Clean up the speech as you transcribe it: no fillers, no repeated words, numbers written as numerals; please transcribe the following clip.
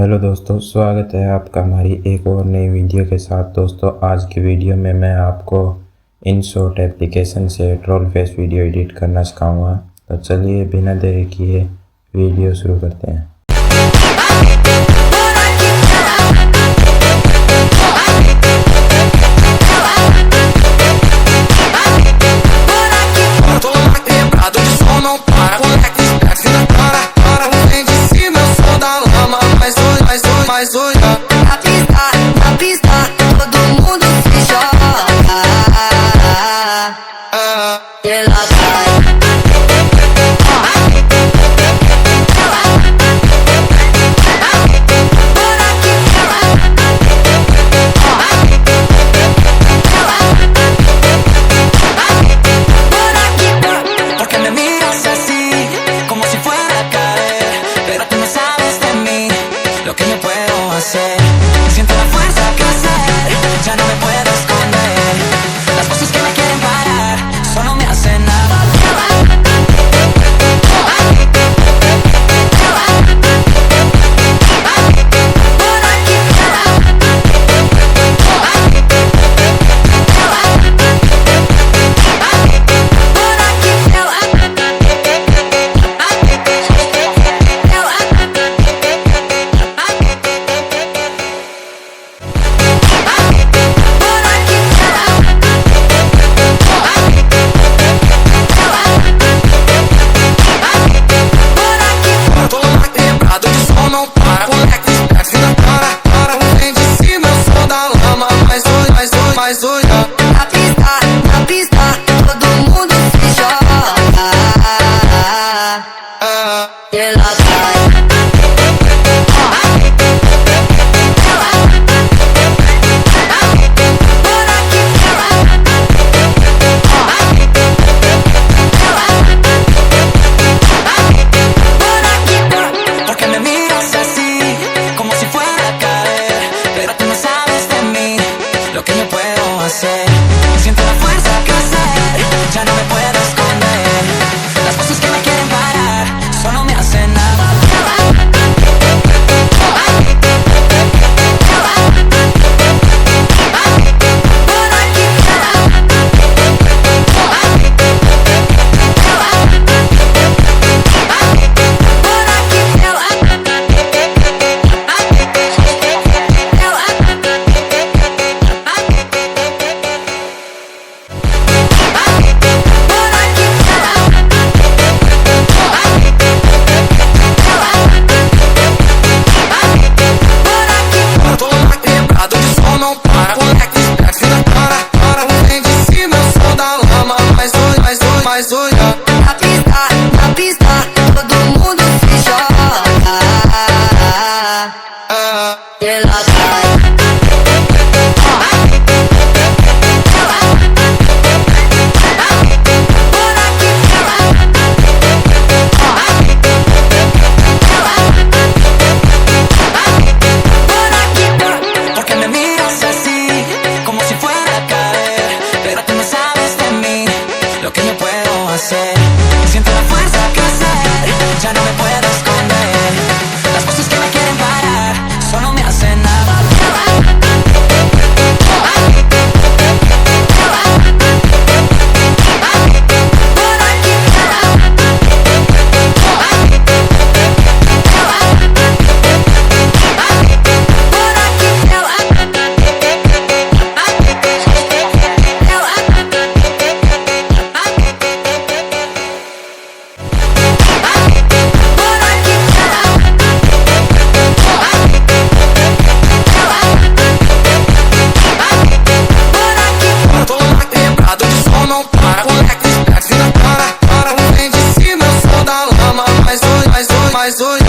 हेलो दोस्तों, स्वागत है आपका हमारी एक और नई वीडियो के साथ। दोस्तों, आज की वीडियो में मैं आपको InShot एप्लीकेशन से ट्रोल फेस वीडियो एडिट करना सिखाऊंगा। तो चलिए बिना देरी किए वीडियो शुरू करते हैं। Na pista, todo mundo se joga. Ela vai. Porque me miras así, como si fuera a caer, pero tú no sabes de mí lo que yo puedo hacer. Siento la fuerza crecer, ya no me puedo esconder. Las voces que me quieren parar solo me hacen nada. Na pista, todo mundo se joga. Ela vai. Porque me miras así, como si fuera a caer, pero tú no sabes de mí lo que yo puedo hacer. Siento la fuerza crecer, ya no me puedo esconder. Las voces que me quieren parar solo me hacen nada. Na pista, todo mundo se joga. Ela vai. Porque me miras así, como si fuera a caer, pero tú no sabes de mí lo que yo puedo hacer. Siento la fuerza crecer, ya no me puedo esconder. Las voces que me quieren parar solo me hacen nada. Mas hoje